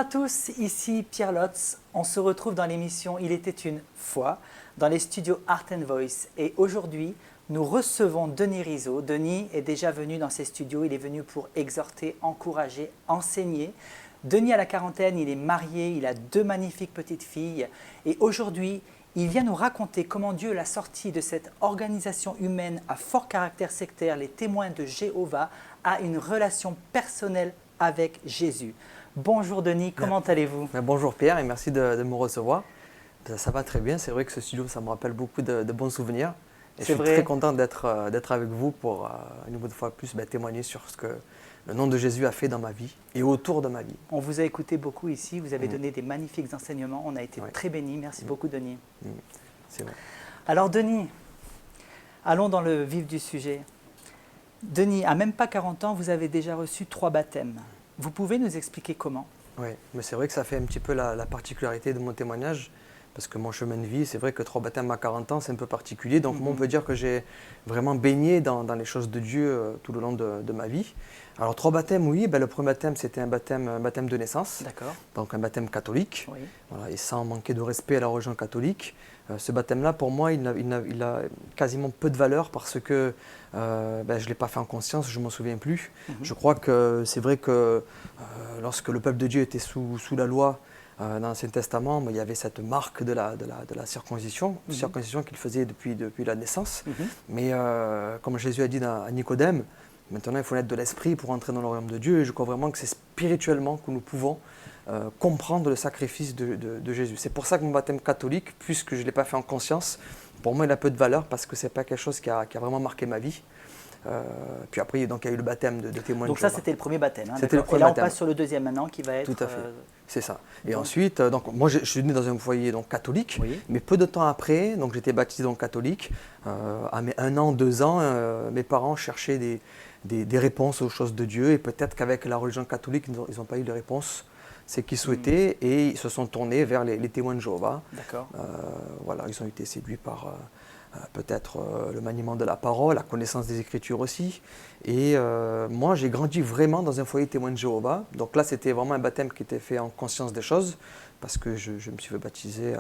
à tous, ici Pierre Lotz. On se retrouve dans l'émission Il était une fois dans les studios Art and Voice. Et aujourd'hui, nous recevons Denis Rizzo. Denis est déjà venu dans ces studios. Il est venu pour exhorter, encourager, enseigner. Denis a la quarantaine, il est marié, il a 2 magnifiques petites filles. Et aujourd'hui, il vient nous raconter comment Dieu l'a sorti de cette organisation humaine à fort caractère sectaire, les témoins de Jéhovah, à une relation personnelle avec Jésus. Bonjour Denis, comment allez-vous? Bonjour Pierre et merci de me recevoir. Ça va très bien, c'est vrai que ce studio ça me rappelle beaucoup de bons souvenirs. Et je suis très content d'être avec vous pour une nouvelle fois plus témoigner sur ce que le nom de Jésus a fait dans ma vie et autour de ma vie. On vous a écouté beaucoup ici, vous avez donné des magnifiques enseignements, on a été très bénis. Merci beaucoup Denis. C'est vrai. Alors Denis, allons dans le vif du sujet. Denis, à même pas 40 ans, vous avez déjà reçu 3 baptêmes. Vous pouvez nous expliquer comment? Oui, mais c'est vrai que ça fait un petit peu la particularité de mon témoignage, parce que mon chemin de vie, c'est vrai que 3 baptêmes à 40 ans, c'est un peu particulier. Donc moi, on peut dire que j'ai vraiment baigné dans les choses de Dieu tout le long de ma vie. Alors 3 baptêmes, oui. Le premier baptême, c'était un baptême de naissance. D'accord. Donc un baptême catholique. Oui. Voilà, et sans manquer de respect à la religion catholique. Ce baptême-là, pour moi, il a quasiment peu de valeur parce que je ne l'ai pas fait en conscience, je ne m'en souviens plus. Je crois que c'est vrai que lorsque le peuple de Dieu était sous la loi, dans l'Ancien Testament, il y avait cette marque de la circoncision, circoncision qu'il faisait depuis la naissance. Mais comme Jésus a dit à Nicodème, maintenant il faut naître de l'esprit pour entrer dans le royaume de Dieu. Et je crois vraiment que c'est spirituellement que nous pouvons comprendre le sacrifice de Jésus. C'est pour ça que mon baptême catholique, puisque je ne l'ai pas fait en conscience, pour moi il a peu de valeur parce que ce n'est pas quelque chose qui a vraiment marqué ma vie. Puis après, donc, il y a eu le baptême de témoin. Donc ça, c'était le premier baptême. Hein, c'était le premier et là, baptême. on passe sur le deuxième maintenant, qui va être... Tout à fait, c'est ça. Et ensuite, donc, moi, je suis né dans un foyer donc, catholique, oui. Mais peu de temps après, donc j'étais baptisé donc, catholique. À mes 1 an, 2 ans, mes parents cherchaient des réponses aux choses de Dieu. Et peut-être qu'avec la religion catholique, ils n'ont pas eu les réponses. C'est qu'ils souhaitaient et ils se sont tournés vers les témoins de Jéhovah. D'accord. Voilà, ils ont été séduits par... peut-être le maniement de la parole, la connaissance des Écritures aussi. Et moi, j'ai grandi vraiment dans un foyer témoin de Jéhovah. Donc là, c'était vraiment un baptême qui était fait en conscience des choses, parce que je me suis fait baptiser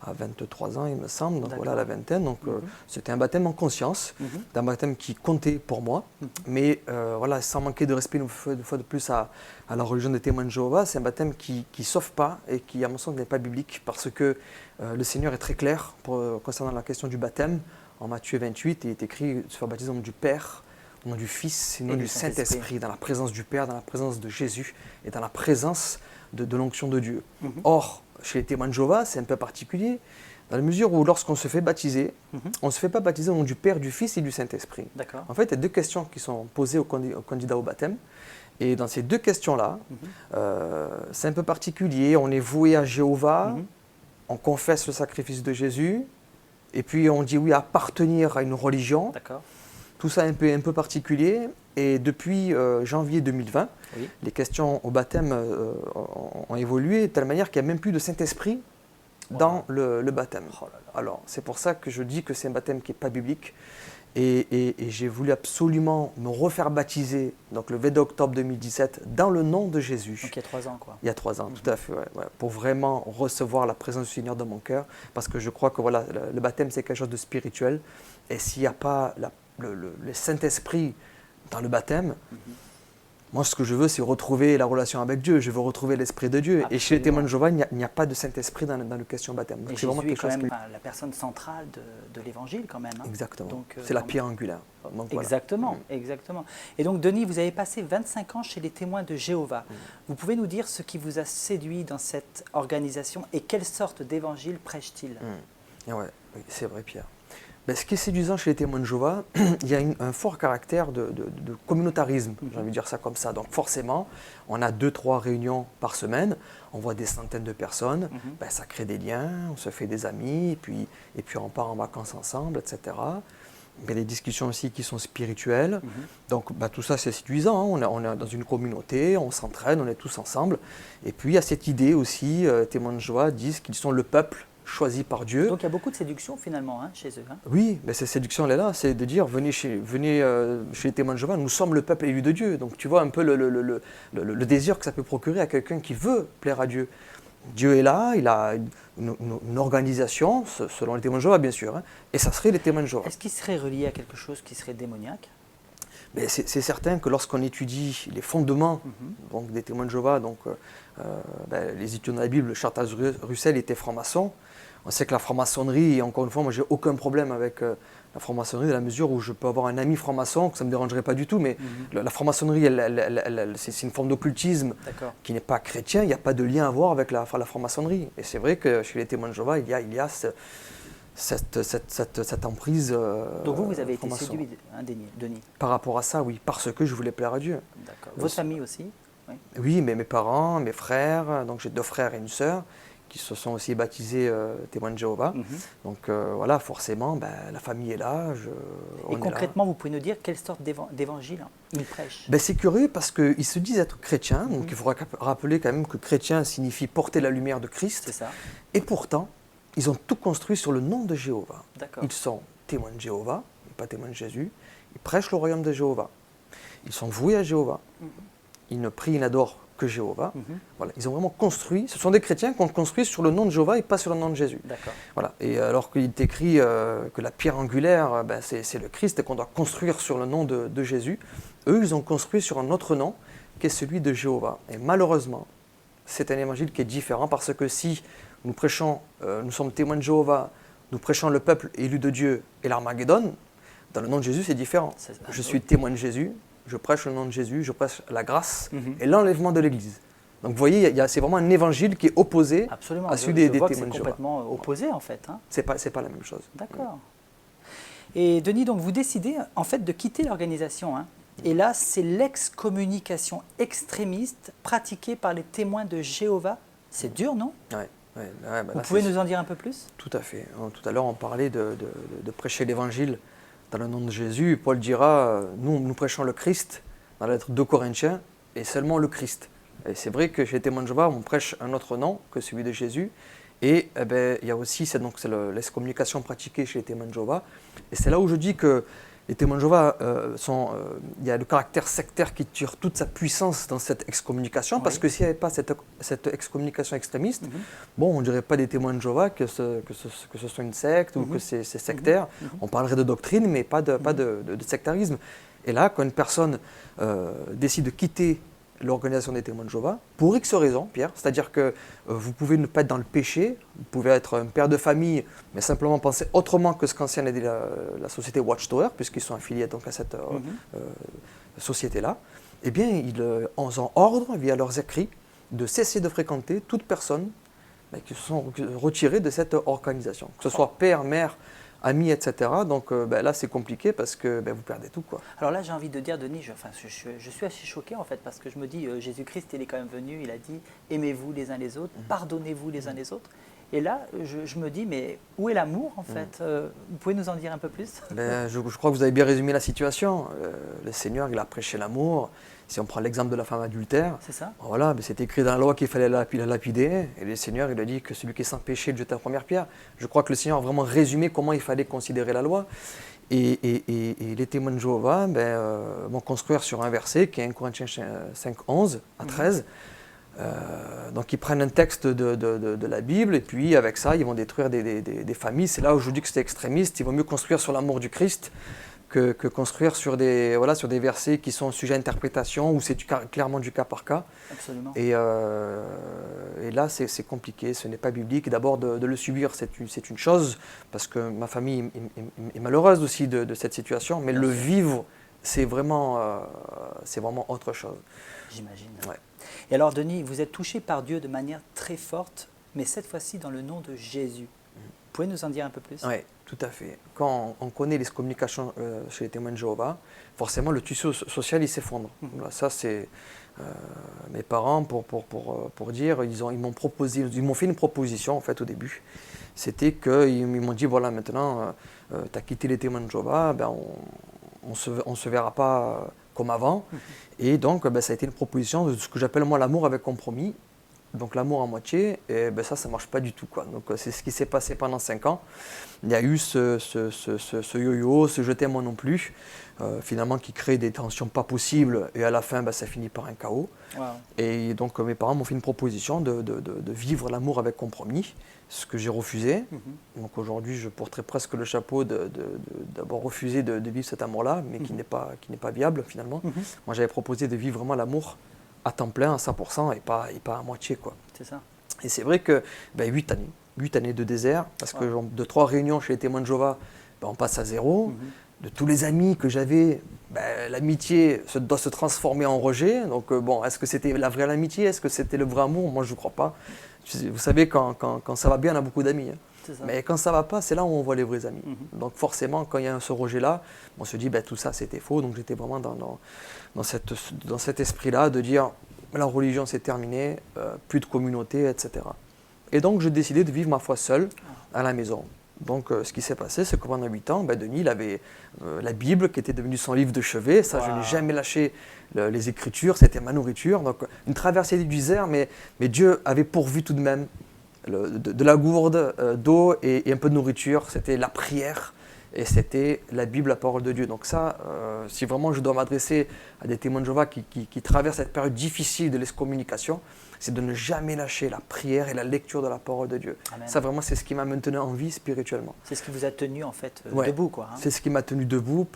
à 23 ans, il me semble, donc voilà, la vingtaine. Donc c'était un baptême en conscience, un baptême qui comptait pour moi. Mais voilà, sans manquer de respect une fois de plus à la religion des témoins de Jéhovah, c'est un baptême qui ne sauve pas et qui, à mon sens, n'est pas biblique, parce que le Seigneur est très clair concernant la question du baptême. En Matthieu 28, il est écrit « se faire baptiser au nom du Père, au nom du Fils et au nom du Saint-Esprit », dans la présence du Père, dans la présence de Jésus et dans la présence de l'onction de Dieu. Or, chez les témoins de Jéhovah, c'est un peu particulier, dans la mesure où lorsqu'on se fait baptiser, on ne se fait pas baptiser au nom du Père, du Fils et du Saint-Esprit. En fait, il y a 2 questions qui sont posées aux candidats au baptême. Et dans ces 2 questions-là, c'est un peu particulier. On est voué à Jéhovah, on confesse le sacrifice de Jésus, et puis on dit oui à appartenir à une religion. Tout ça est un peu particulier. Et depuis janvier 2020, les questions au baptême ont évolué de telle manière qu'il n'y a même plus de Saint-Esprit dans le baptême. Alors, c'est pour ça que je dis que c'est un baptême qui n'est pas biblique. Et j'ai voulu absolument me refaire baptiser, donc le 22 octobre 2017, dans le nom de Jésus. Donc il y a 3 ans, quoi. Il y a 3 ans, tout à fait, pour vraiment recevoir la présence du Seigneur dans mon cœur, parce que je crois que voilà, le baptême, c'est quelque chose de spirituel, et s'il n'y a pas le Saint-Esprit dans le baptême, moi, ce que je veux, c'est retrouver la relation avec Dieu. Je veux retrouver l'Esprit de Dieu. Absolument. Et chez les témoins de Jéhovah, il n'y a pas de Saint-Esprit dans le question baptême. Donc, Jésus est quand même la personne centrale de l'Évangile, quand même. Hein. Exactement. C'est la pierre angulaire. Donc, exactement, exactement. Et donc, Denis, vous avez passé 25 ans chez les témoins de Jéhovah. Vous pouvez nous dire ce qui vous a séduit dans cette organisation et quelle sorte d'évangile prêche-t-il? Oui, c'est vrai, Pierre. Ce qui est séduisant chez les témoins de Jéhovah, il y a un fort caractère de communautarisme, j'ai envie de dire ça comme ça. Donc forcément, on a 2-3 réunions par semaine, on voit des centaines de personnes, ça crée des liens, on se fait des amis, et puis on part en vacances ensemble, etc. Il y a des discussions aussi qui sont spirituelles. Donc tout ça, c'est séduisant. Hein. On est dans une communauté, on s'entraîne, on est tous ensemble. Et puis il y a cette idée aussi, témoins de Jéhovah disent qu'ils sont le peuple choisis par Dieu. Donc il y a beaucoup de séduction finalement chez eux. Hein. Oui, mais cette séduction elle est là, c'est de dire venez chez les témoins de Jéhovah, nous sommes le peuple élu de Dieu. Donc tu vois un peu le désir que ça peut procurer à quelqu'un qui veut plaire à Dieu. Dieu est là, il a une organisation, selon les témoins de Jéhovah bien sûr, hein, et ça serait les témoins de Jéhovah. Est-ce qu'il serait relié à quelque chose qui serait démoniaque? Mais c'est certain que lorsqu'on étudie les fondements donc, des témoins de Jéhovah, donc, les études de la Bible, Charles Russell était franc-maçon. On sait que la franc-maçonnerie, et encore une fois, moi j'ai aucun problème avec la franc-maçonnerie, dans la mesure où je peux avoir un ami franc-maçon, que ça ne me dérangerait pas du tout, mais la franc-maçonnerie, c'est une forme d'occultisme qui n'est pas chrétien, il n'y a pas de lien à voir avec la franc-maçonnerie. Et c'est vrai que chez les témoins de Jéhovah, il y a cette emprise. Donc vous avez été séduit, hein, Denis? Par rapport à ça, oui, parce que je voulais plaire à Dieu. D'accord. Vos familles aussi? Oui, mais mes parents, mes frères, donc j'ai 2 frères et une sœur qui se sont aussi baptisés témoins de Jéhovah. Donc voilà, forcément, la famille est là. Et concrètement, vous pouvez nous dire quelle sorte d'évangile ils prêchent? C'est curieux parce qu'ils se disent être chrétiens, donc il faudra rappeler quand même que chrétien signifie porter la lumière de Christ. C'est ça. Et pourtant, ils ont tout construit sur le nom de Jéhovah. D'accord. Ils sont témoins de Jéhovah, pas témoins de Jésus. Ils prêchent le royaume de Jéhovah. Ils sont voués à Jéhovah. Ils ne prient, ils n'adorent que Jéhovah. Voilà, ils ont vraiment construit, ce sont des chrétiens qui ont construit sur le nom de Jéhovah et pas sur le nom de Jésus. D'accord. Voilà. Et alors qu'il est écrit que la pierre angulaire, c'est le Christ et qu'on doit construire sur le nom de Jésus, eux, ils ont construit sur un autre nom qui est celui de Jéhovah. Et malheureusement, c'est un évangile qui est différent parce que si nous prêchons, nous sommes témoins de Jéhovah, nous prêchons le peuple élu de Dieu et l'Armageddon, dans le nom de Jésus, c'est différent. Je suis témoin de Jésus, je prêche le nom de Jésus, je prêche la grâce et l'enlèvement de l'Église. Donc vous voyez, c'est vraiment un évangile qui est opposé à celui des témoins de Jéhovah. C'est complètement opposé en fait. Hein. C'est pas la même chose. D'accord. Et Denis, donc vous décidez en fait de quitter l'organisation. Hein. Et là, c'est l'excommunication extrémiste pratiquée par les témoins de Jéhovah. C'est dur, non? Vous pouvez nous en dire un peu plus? Tout à fait. Tout à l'heure, on parlait de prêcher l'évangile dans le nom de Jésus. Paul dira, nous prêchons le Christ, dans la lettre 2 Corinthiens, et seulement le Christ. Et c'est vrai que chez les témoins de Jéhovah, on prêche un autre nom que celui de Jésus. Et il y a aussi, c'est l'excommunication pratiquée chez les témoins de Jéhovah. Et c'est là où je dis que les témoins de Jéhovah, il y a le caractère sectaire qui tire toute sa puissance dans cette excommunication, parce que s'il n'y avait pas cette excommunication extrémiste, on ne dirait pas des témoins de Jéhovah que ce soit une secte ou que c'est sectaire. On parlerait de doctrine, mais pas de sectarisme. Et là, quand une personne décide de quitter l'organisation des témoins de Jéhovah, pour X raisons, Pierre, c'est-à-dire que vous pouvez ne pas être dans le péché, vous pouvez être un père de famille, mais simplement penser autrement que ce qu'ancienne a dit la société Watchtower, puisqu'ils sont affiliés donc à cette société-là, eh bien, ils ont ordre, via leurs écrits, de cesser de fréquenter toute personne qui se sont retirés de cette organisation, que ce soit père, mère, amis, etc. Donc là, c'est compliqué parce que vous perdez tout, quoi. Alors là, j'ai envie de dire, Denis, je suis assez choqué en fait, parce que je me dis, Jésus-Christ, il est quand même venu, il a dit, aimez-vous les uns les autres, pardonnez-vous les uns les autres. Et là, je me dis, mais où est l'amour en fait? Vous pouvez nous en dire un peu plus? Je crois que vous avez bien résumé la situation. Le Seigneur, il a prêché l'amour. Si on prend l'exemple de la femme adultère, c'est ça. Voilà, c'est écrit dans la loi qu'il fallait la lapider. Et le Seigneur, il a dit que celui qui est sans péché, de jeter la première pierre. Je crois que le Seigneur a vraiment résumé comment il fallait considérer la loi. Et les témoins de Jéhovah vont construire sur un verset qui est 1 Corinthiens 5, 11 à 13. Donc ils prennent un texte de la Bible et puis avec ça, ils vont détruire des familles. C'est là où je dis que c'est extrémiste. Il vaut mieux construire sur l'amour du Christ que construire sur des versets qui sont sujets à interprétation où c'est clairement du cas par cas. Absolument. Et là, c'est compliqué, ce n'est pas biblique. D'abord, de le subir, c'est une chose, parce que ma famille est malheureuse aussi de cette situation, mais le vivre, c'est vraiment autre chose. J'imagine. Ouais. Et alors, Denis, vous êtes touché par Dieu de manière très forte, mais cette fois-ci dans le nom de Jésus. Vous pouvez nous en dire un peu plus? Oui, tout à fait. Quand on connaît les communications chez les témoins de Jéhovah, forcément le tissu social il s'effondre. Voilà, ça c'est mes parents pour dire, ils m'ont fait une proposition en fait au début. C'était qu'ils m'ont dit voilà maintenant tu as quitté les témoins de Jéhovah, on se verra pas comme avant. Et donc ça a été une proposition de ce que j'appelle moi l'amour avec compromis. donc l'amour à moitié, et ben ça ne marche pas du tout, quoi. Donc c'est ce qui s'est passé pendant 5 ans. Il y a eu ce yo-yo, ce je t'aime moi non plus, finalement qui crée des tensions pas possibles, et à la fin, ben, ça finit par un chaos. Wow. Et donc mes parents m'ont fait une proposition de vivre l'amour avec compromis, ce que j'ai refusé. Donc aujourd'hui, je porterai presque le chapeau d'avoir refusé de vivre cet amour-là, mais qui n'est pas viable finalement. Moi, j'avais proposé de vivre vraiment l'amour à temps plein, à 100%, et pas à moitié, quoi. C'est ça. Et c'est vrai que 8 années de désert, parce que de 3 réunions chez les témoins de Jéhovah, ben, on passe à 0. De tous les amis que j'avais, ben, l'amitié doit se transformer en rejet. Donc bon, est-ce que c'était la vraie amitié? Est-ce que c'était le vrai amour? Moi, je ne crois pas. Vous savez, quand ça va bien, on a beaucoup d'amis. Hein. Mais quand ça ne va pas, c'est là où on voit les vrais amis. Donc forcément, quand il y a ce rejet-là, on se dit, ben, tout ça, c'était faux. Donc j'étais vraiment dans cet esprit-là de dire, la religion, c'est terminé, plus de communauté, etc. Et donc, j'ai décidé de vivre ma foi seul à la maison. Donc, ce qui s'est passé, c'est que pendant 8 ans, ben, Denis, il avait la Bible qui était devenue son livre de chevet. Ça, je n'ai jamais lâché les Écritures, c'était ma nourriture. Donc, une traversée du désert, mais Dieu avait pourvu tout de même de la gourde, d'eau et un peu de nourriture. C'était la prière et c'était la Bible, la parole de Dieu. Donc ça, si vraiment je dois m'adresser à des témoins de Jéhovah qui traversent cette période difficile de l'excommunication, c'est de ne jamais lâcher la prière et la lecture de la parole de Dieu. Amen. Ça, vraiment, c'est ce qui m'a maintenu en vie spirituellement. C'est ce qui vous a tenu, en fait, debout, quoi. Hein. C'est ce qui m'a tenu debout,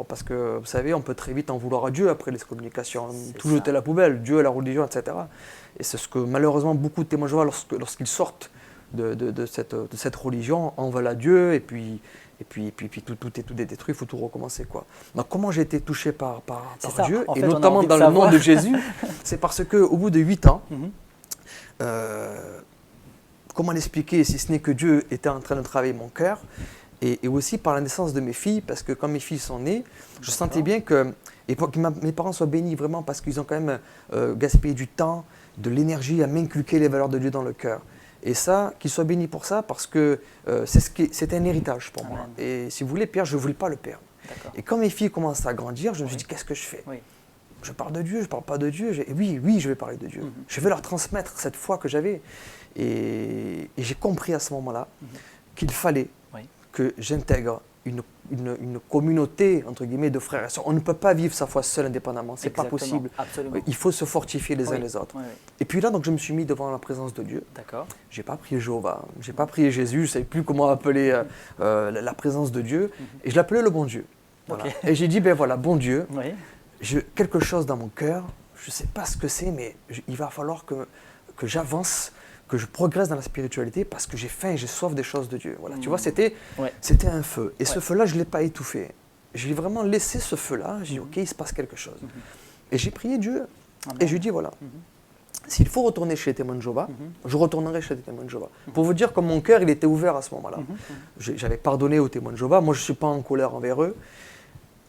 parce que, vous savez, on peut très vite en vouloir à Dieu après l'excommunication. Tout jeter à la poubelle, Dieu, la religion, etc. Et c'est ce que, malheureusement, beaucoup de témoins de Jéhovah, lorsqu'ils sortent de cette religion, en veulent à Dieu, et puis tout est détruit, il faut tout recommencer, quoi. Donc comment j'ai été touché par Dieu, et notamment dans le nom de Jésus, c'est parce qu'au bout de 8 ans, comment l'expliquer si ce n'est que Dieu était en train de travailler mon cœur, et aussi par la naissance de mes filles, parce que quand mes filles sont nées, je sentais bien que, et pour que mes parents soient bénis vraiment, parce qu'ils ont quand même gaspillé du temps, de l'énergie à m'inculquer les valeurs de Dieu dans le cœur. Et ça, qu'ils soient bénis pour ça, parce que c'est un héritage pour moi. Et si vous voulez, Pierre, je ne voulais pas le perdre. Et quand mes filles commencent à grandir, je me suis dit, qu'est-ce que je fais? Je parle de Dieu, je ne parle pas de Dieu. Oui, je vais parler de Dieu. Je vais leur transmettre cette foi que j'avais. Et j'ai compris à ce moment-là qu'il fallait que j'intègre une communauté, entre guillemets, de frères et sœurs. On ne peut pas vivre sa foi seul indépendamment, c'est pas possible. Absolument. Il faut se fortifier les uns les autres. Et puis là, donc, je me suis mis devant la présence de Dieu. D'accord. Je n'ai pas prié Jéhovah, je n'ai pas prié Jésus, je ne savais plus comment appeler la présence de Dieu. Et je l'appelais le bon Dieu. Voilà. Et j'ai dit, ben voilà, bon Dieu, quelque chose dans mon cœur, je ne sais pas ce que c'est, mais il va falloir que j'avance, que je progresse dans la spiritualité, parce que j'ai faim et j'ai soif des choses de Dieu. Voilà, tu vois, c'était un feu. Et ce feu-là, je ne l'ai pas étouffé. J'ai vraiment laissé ce feu-là. J'ai dit, ok, il se passe quelque chose. Et j'ai prié Dieu. Et je lui ai dit, voilà, s'il faut retourner chez les témoins de Jéhovah, je retournerai chez les témoins de Jéhovah. Pour vous dire que mon cœur, il était ouvert à ce moment-là. J'avais pardonné aux témoins de Jéhovah. Moi, je ne suis pas en colère envers eux.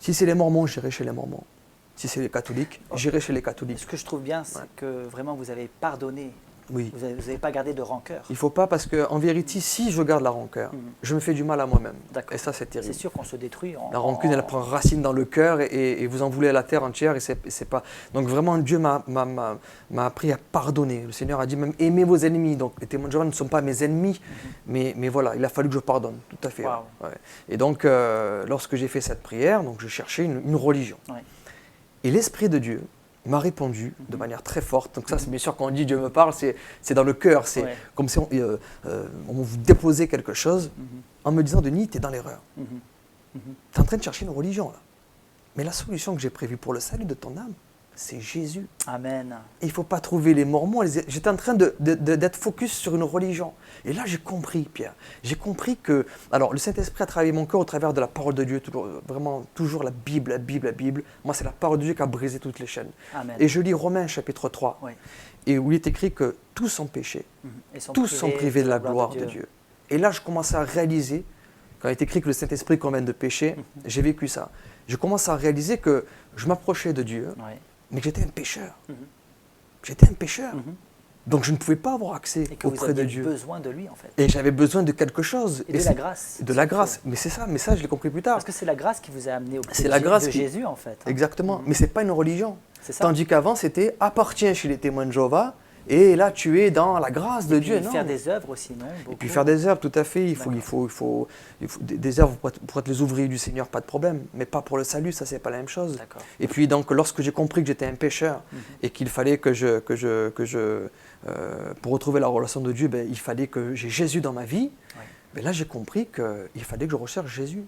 Si c'est les Mormons, j'irai chez les Mormons. Si c'est les catholiques, j'irai chez les catholiques. Ce que je trouve bien, c'est que vraiment vous avez pardonné. Oui. Vous n'avez pas gardé de rancœur. Il ne faut pas, parce qu'en vérité, si je garde la rancœur, je me fais du mal à moi-même. Et ça, c'est terrible. C'est sûr qu'on se détruit. La rancune, elle prend racine dans le cœur et vous en voulez à la terre entière. Et c'est pas... Donc vraiment, Dieu m'a appris à pardonner. Le Seigneur a dit même, aimez vos ennemis. Donc les témoins de Jéhovah ne sont pas mes ennemis, mais voilà, il a fallu que je pardonne. Tout à fait. Wow. Et donc, lorsque j'ai fait cette prière, donc, je cherchais une religion. Et l'Esprit de Dieu m'a répondu de manière très forte. Donc ça, c'est bien sûr, quand on dit Dieu me parle, c'est dans le cœur. C'est comme si on vous déposait quelque chose en me disant, Denis, tu es dans l'erreur. Tu es en train de chercher une religion, là. Mais la solution que j'ai prévue pour le salut de ton âme, c'est Jésus. Amen. Et il ne faut pas trouver les Mormons. J'étais en train d'être focus sur une religion. Et là, j'ai compris, Pierre. J'ai compris que... Alors, le Saint-Esprit a travaillé mon cœur au travers de la parole de Dieu. Toujours la Bible, la Bible, la Bible. Moi, c'est la parole de Dieu qui a brisé toutes les chaînes. Amen. Et je lis Romains chapitre 3. Et où il est écrit que tous ont péché. Tous sont privés de la gloire de Dieu. Et là, je commençais à réaliser, quand il est écrit que le Saint-Esprit convainc de péché, j'ai vécu ça. Je commence à réaliser que je m'approchais de Dieu, mais que j'étais un pécheur. J'étais un pécheur. Donc je ne pouvais pas avoir accès auprès de Dieu. Et que vous aviez besoin de lui, en fait. Et j'avais besoin de quelque chose. Et de la grâce. De la grâce. Mais c'est ça, mais ça je l'ai compris plus tard. Parce que c'est la grâce qui vous a amené auprès de Jésus, en fait. Exactement. Mais ce n'est pas une religion. Tandis qu'avant, c'était appartiens chez les témoins de Jéhovah, et là tu es dans la grâce de Et Dieu. puis Non. faire des œuvres aussi, non? Et puis faire des œuvres, tout à fait. Il faut des œuvres pour être les ouvriers du Seigneur, pas de problème. Mais pas pour le salut, ça c'est pas la même chose. D'accord. Et puis donc lorsque j'ai compris que j'étais un pécheur et qu'il fallait pour retrouver la relation de Dieu, ben, il fallait que j'ai Jésus dans ma vie. Ouais. Ben là j'ai compris qu'il fallait que je recherche Jésus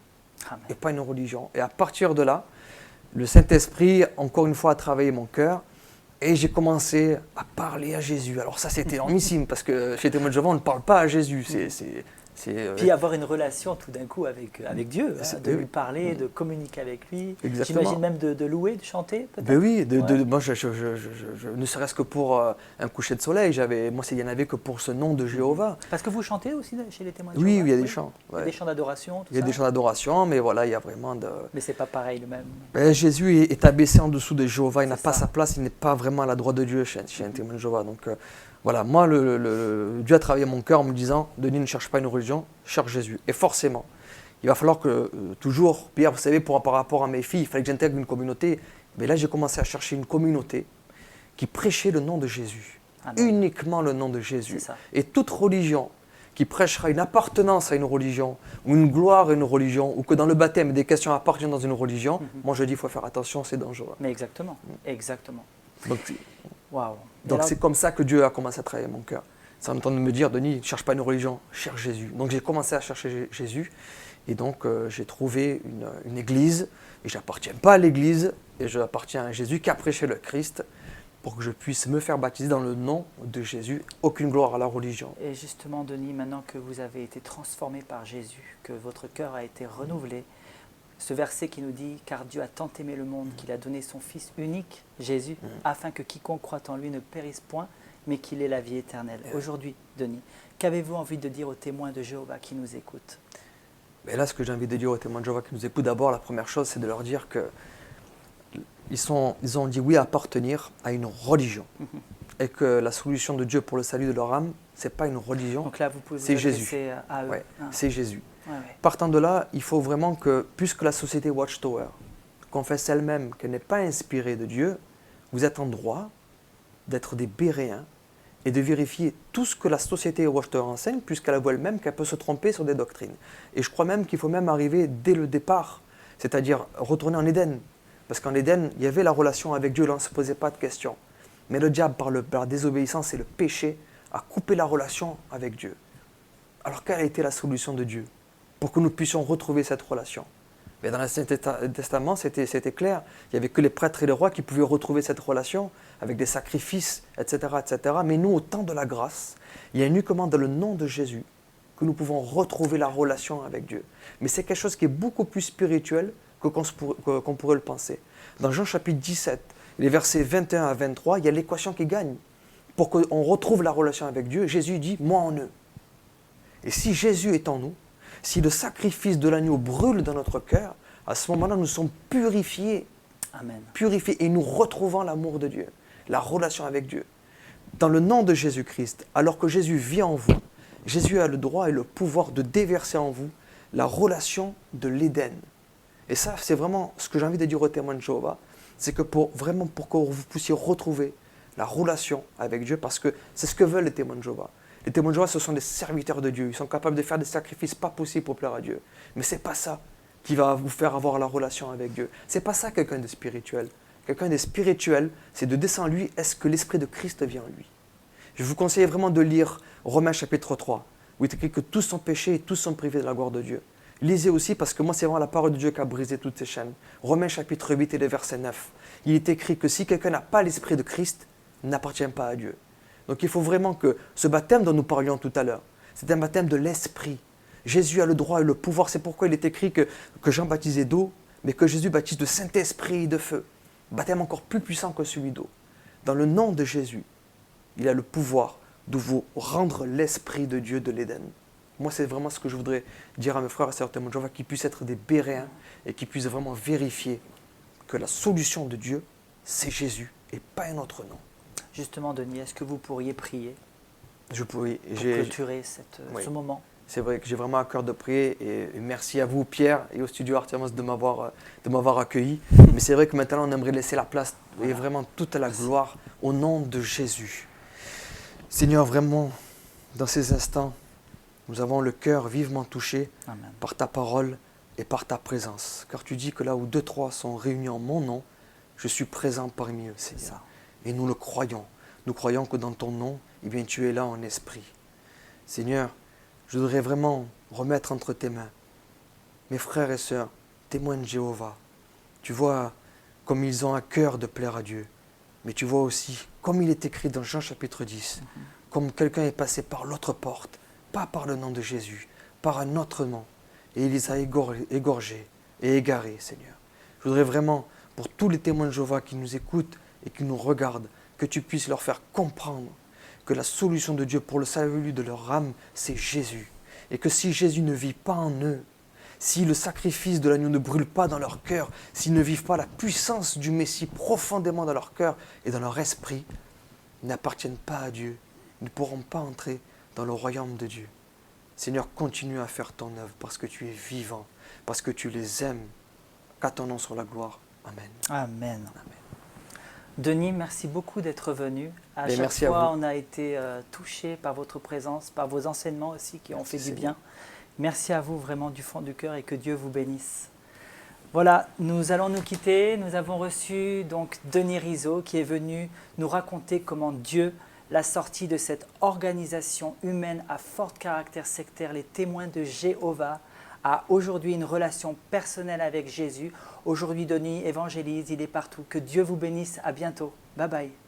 Amen. et pas une religion. Et à partir de là, le Saint-Esprit, encore une fois, a travaillé mon cœur. Et j'ai commencé à parler à Jésus. Alors ça, c'était énormissime, parce que chez Témoin de Jéhovah, on ne parle pas à Jésus. Puis avoir une relation tout d'un coup avec Dieu, hein, de oui. lui parler, de communiquer avec lui. Exactement. J'imagine même de louer, de chanter peut-être. Ben oui, Ouais. moi, ne serait-ce que pour un coucher de soleil, moi, il n'y en avait que pour ce nom de Jéhovah. Parce que vous chantez aussi chez les témoins de Oui, Jéhovah? il y a des chants. Il y a Ouais. des chants d'adoration, tout Il y a ça. des chants d'adoration, mais voilà, il y a vraiment de... Mais c'est pas pareil le même. Ben, Jésus est abaissé en dessous de Jéhovah, il n'a C'est pas ça. sa place, il n'est pas vraiment à la droite de Dieu chez un témoin de Jéhovah. Donc voilà, moi, Dieu a travaillé mon cœur en me disant, Denis, ne cherche pas une religion, cherche Jésus. Et forcément, il va falloir que toujours, Pierre, vous savez, par rapport à mes filles, il fallait que j'intègre une communauté. Mais là, j'ai commencé à chercher une communauté qui prêchait le nom de Jésus. Amen. Uniquement le nom de Jésus. C'est ça. Et toute religion qui prêchera une appartenance à une religion, ou une gloire à une religion, ou que dans le baptême des questions appartiennent dans une religion, moi je dis qu'il faut faire attention, c'est dangereux. Mais exactement, exactement. Donc, Waouh. Et donc alors- c'est comme ça que Dieu a commencé à travailler mon cœur. C'est en même temps de me dire, Denis, ne cherche pas une religion, cherche Jésus. Donc j'ai commencé à chercher Jésus, et donc j'ai trouvé une église, et je n'appartiens pas à l'église, et je appartiens à Jésus qui a prêché le Christ, pour que je puisse me faire baptiser dans le nom de Jésus. Aucune gloire à la religion. Et justement, Denis, maintenant que vous avez été transformé par Jésus, que votre cœur a été renouvelé, ce verset qui nous dit « Car Dieu a tant aimé le monde qu'il a donné son Fils unique, Jésus, afin que quiconque croit en lui ne périsse point, mais qu'il ait la vie éternelle. » Aujourd'hui, Denis, qu'avez-vous envie de dire aux témoins de Jéhovah qui nous écoutent? Mais là, ce que j'ai envie de dire aux témoins de Jéhovah qui nous écoutent, d'abord, la première chose, c'est de leur dire que ils ont dit oui à appartenir à une religion. Et que la solution de Dieu pour le salut de leur âme, ce n'est pas une religion, Donc là, vous pouvez vous c'est adresser Jésus. à eux. Ouais, Ah. c'est Jésus. Ouais, ouais. Partant de là, il faut vraiment que, puisque la société Watchtower confesse elle-même qu'elle n'est pas inspirée de Dieu, vous êtes en droit d'être des Béréens et de vérifier tout ce que la société Watchtower enseigne, puisqu'elle avoue elle-même qu'elle peut se tromper sur des doctrines. Et je crois même qu'il faut même arriver dès le départ, c'est-à-dire retourner en Éden. Parce qu'en Éden, il y avait la relation avec Dieu, là on ne se posait pas de questions. Mais le diable, par la désobéissance et le péché, a coupé la relation avec Dieu. Alors quelle a été la solution de Dieu pour que nous puissions retrouver cette relation? Mais dans l'Ancien Testament, c'était clair. Il n'y avait que les prêtres et les rois qui pouvaient retrouver cette relation avec des sacrifices, etc., etc. Mais nous, au temps de la grâce, il y a uniquement dans le nom de Jésus que nous pouvons retrouver la relation avec Dieu. Mais c'est quelque chose qui est beaucoup plus spirituel qu'on pourrait le penser. Dans Jean chapitre 17, les versets 21 à 23, il y a l'équation qui gagne. Pour qu'on retrouve la relation avec Dieu, Jésus dit « moi en eux ». Et si Jésus est en nous, si le sacrifice de l'agneau brûle dans notre cœur, à ce moment-là, nous sommes purifiés, Amen. et nous retrouvons l'amour de Dieu, la relation avec Dieu. Dans le nom de Jésus-Christ, alors que Jésus vit en vous, Jésus a le droit et le pouvoir de déverser en vous la relation de l'Éden. Et ça, c'est vraiment ce que j'ai envie de dire aux témoins de Jéhovah, c'est que pour que vous puissiez retrouver la relation avec Dieu, parce que c'est ce que veulent les témoins de Jéhovah. Les témoins de Jéhovah, ce sont des serviteurs de Dieu. Ils sont capables de faire des sacrifices pas possibles pour plaire à Dieu. Mais ce n'est pas ça qui va vous faire avoir la relation avec Dieu. Ce n'est pas ça quelqu'un de spirituel. Quelqu'un de spirituel, c'est de descendre en lui, est-ce que l'Esprit de Christ vient en lui? Je vous conseille vraiment de lire Romains chapitre 3, où il est écrit que tous sont péchés et tous sont privés de la gloire de Dieu. Lisez aussi, parce que moi, c'est vraiment la parole de Dieu qui a brisé toutes ces chaînes. Romains chapitre 8 et le verset 9. Il est écrit que si quelqu'un n'a pas l'Esprit de Christ, il n'appartient pas à Dieu. Donc il faut vraiment que ce baptême dont nous parlions tout à l'heure, c'est un baptême de l'Esprit. Jésus a le droit et le pouvoir. C'est pourquoi il est écrit que Jean baptisait d'eau, mais que Jésus baptise de Saint-Esprit et de feu. Baptême encore plus puissant que celui d'eau. Dans le nom de Jésus, il a le pouvoir de vous rendre l'Esprit de Dieu de l'Éden. Moi, c'est vraiment ce que je voudrais dire à mes frères et sœurs témoins de Jéhovah, qu'ils puissent être des Béréens et qu'ils puissent vraiment vérifier que la solution de Dieu, c'est Jésus et pas un autre nom. Justement, Denis, est-ce que vous pourriez prier Je pourrais. pour clôturer Oui. ce moment? C'est vrai que j'ai vraiment à cœur de prier et merci à vous, Pierre, et au studio Artemis de m'avoir accueilli. Mais c'est vrai que maintenant, on aimerait laisser la place et vraiment toute la gloire au nom de Jésus. Seigneur, vraiment, dans ces instants, nous avons le cœur vivement touché Amen. par ta parole et par ta présence. Car tu dis que là où deux, trois sont réunis en mon nom, je suis présent parmi eux, C'est Seigneur. ça. Et nous le croyons. Nous croyons que dans ton nom, eh bien, tu es là en esprit. Seigneur, je voudrais vraiment remettre entre tes mains mes frères et sœurs, témoins de Jéhovah. Tu vois comme ils ont à cœur de plaire à Dieu. Mais tu vois aussi, comme il est écrit dans Jean chapitre 10, comme quelqu'un est passé par l'autre porte, pas par le nom de Jésus, par un autre nom, et il les a égorgés et égarés, Seigneur. Je voudrais vraiment, pour tous les témoins de Jéhovah qui nous écoutent et qui nous regardent, que tu puisses leur faire comprendre que la solution de Dieu pour le salut de leur âme, c'est Jésus. Et que si Jésus ne vit pas en eux, si le sacrifice de l'agneau ne brûle pas dans leur cœur, s'ils ne vivent pas la puissance du Messie profondément dans leur cœur et dans leur esprit, ils n'appartiennent pas à Dieu, ils ne pourront pas entrer dans le royaume de Dieu. Seigneur, continue à faire ton œuvre parce que tu es vivant, parce que tu les aimes. Qu'à ton nom soit la gloire. Amen. Amen. Amen. Denis, merci beaucoup d'être venu. À chaque merci à fois, vous. on a été touchés par votre présence, par vos enseignements aussi qui ont Merci, fait du Seigneur. bien. Merci à vous vraiment du fond du cœur et que Dieu vous bénisse. Voilà, nous allons nous quitter. Nous avons reçu donc Denis Rizzo qui est venu nous raconter comment Dieu l'a sorti de cette organisation humaine à fort caractère sectaire, les témoins de Jéhovah, a aujourd'hui une relation personnelle avec Jésus. Aujourd'hui, Denis évangélise, il est partout. Que Dieu vous bénisse. À bientôt. Bye bye.